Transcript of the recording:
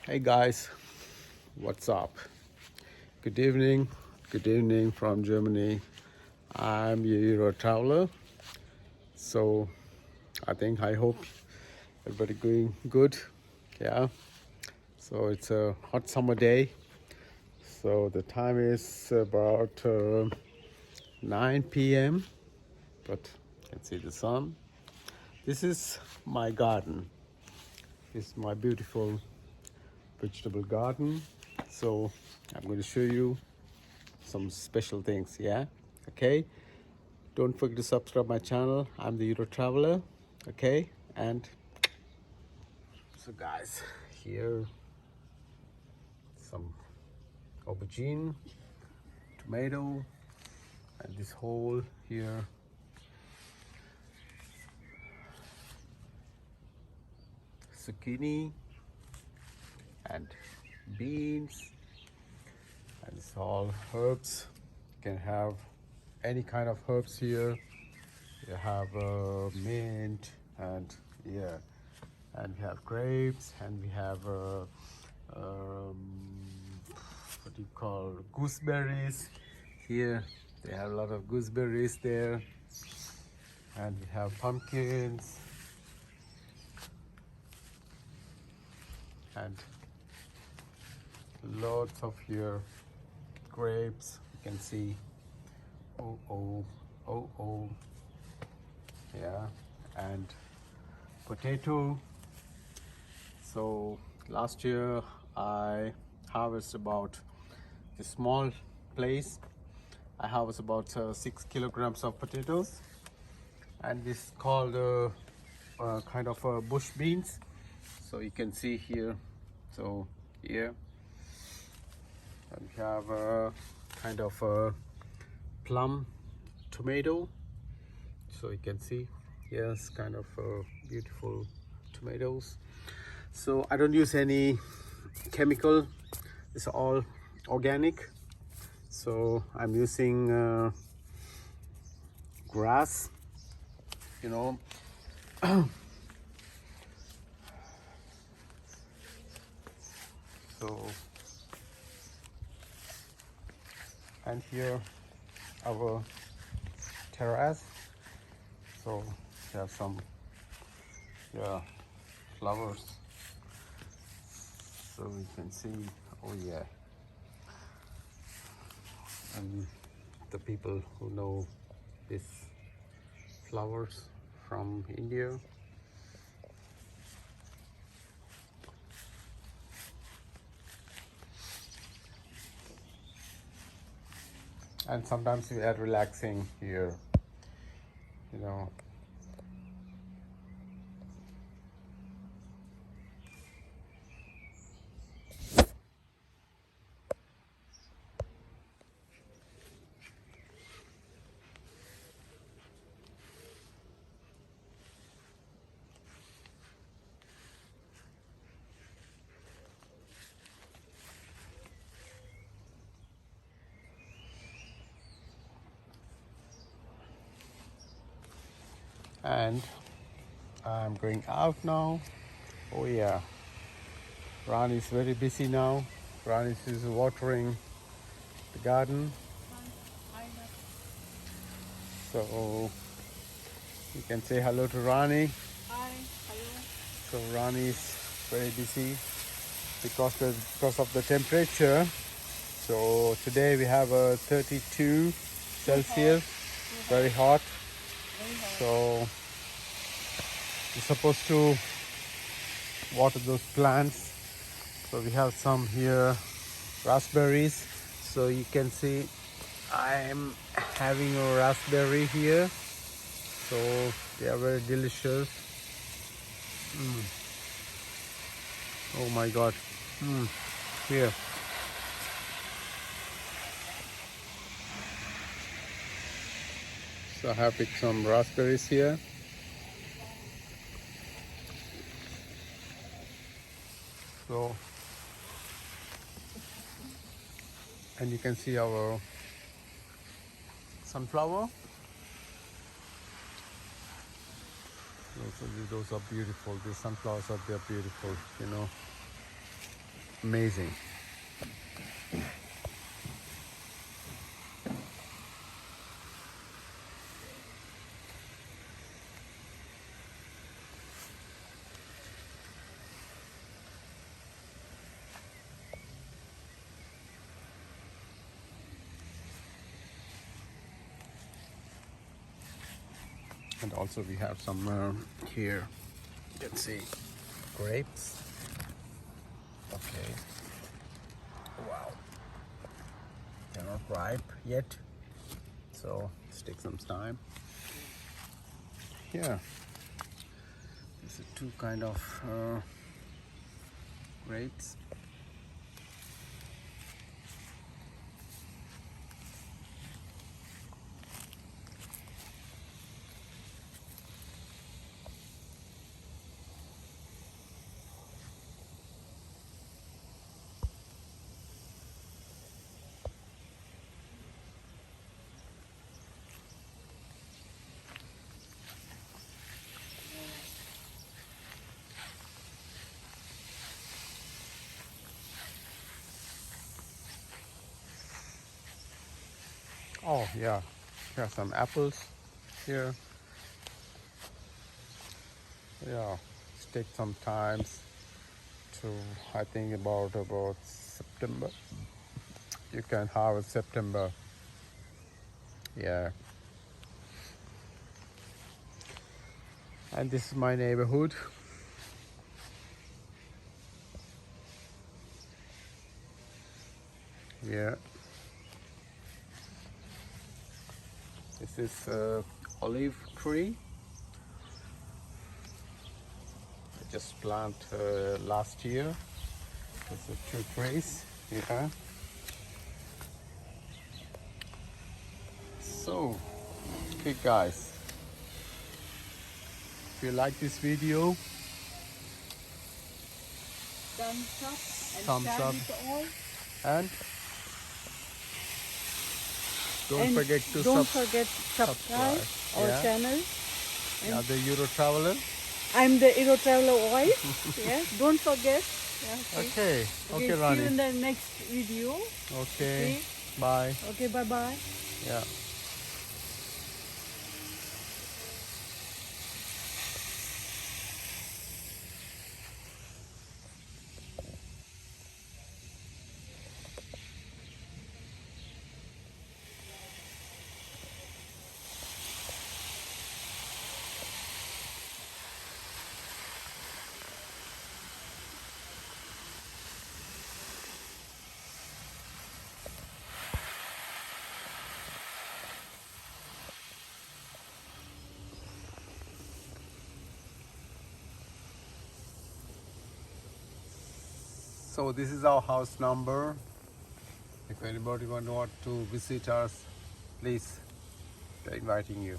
Hey guys, what's up? Good evening. Good evening from Germany. I'm your Euro traveler. So I hope everybody going good. Yeah. So it's a hot summer day. So the time is about 9 p.m. But you can see the sun. This is my garden. This is my beautiful vegetable garden. So I'm going to show you some special things. Yeah. Okay. Don't forget to subscribe my channel. I'm the Euro Traveler. Okay. And so guys, here some aubergine, tomato, and this hole here zucchini and beans, and it's all herbs. You can have any kind of herbs here. You have mint, and yeah, and we have grapes, and we have um, what do you call, gooseberries here. They have a lot of gooseberries there, and we have pumpkins and lots of here grapes. You can see, oh, yeah, and potato. So last year I harvested about a small place. I harvest about 6 kilograms of potatoes, and this is called kind of bush beans. So you can see here. So here, and we have a kind of a plum tomato. So you can see, yes, kind of beautiful tomatoes. So I don't use any chemical. It's all organic. So I'm using grass, you know. So, and here our terrace. So we have some, yeah, flowers. So you can see, oh yeah, and the people who know these flowers from India. And sometimes we are relaxing here, you know. And I'm going out now. Oh yeah, Ron is very busy now. Ron is watering the garden. So you can say hello to Rani. Hi, hello. So Rani is very busy because of the temperature. So today we have a 32 Too hot, Celsius, too very hot, hot. very hot. So we're supposed to water those plants. So we have some here raspberries. So you can see I'm having a raspberry here. So they are very delicious. Oh my god. Here. So I have picked some raspberries here. So, and you can see our sunflower. Those are beautiful. These sunflowers are, they're beautiful, you know. amazing. And also we have some here, you can see grapes. Okay, wow, they're not ripe yet, so let's take some time. Here, these are two kind of grapes. Oh yeah, here are some apples here. Yeah, it's take some time to, I think about September. You can harvest September. Yeah. And this is my neighborhood. Yeah. This is olive tree. I just planted last year. This is 2 trees. Yeah. So, okay guys, if you like this video, Thumbs up and Thumbs share up. with all. and don't And forget to don't forget to subscribe our Yeah. channel. Yeah, the Euro Traveler. I'm the Euro Traveler wife. Yes, don't forget. Yeah, Okay, okay, See you Rani. in the next video. Okay, bye. Okay, bye bye. Yeah. So this is our house number. If anybody want to visit us, please, we're inviting you.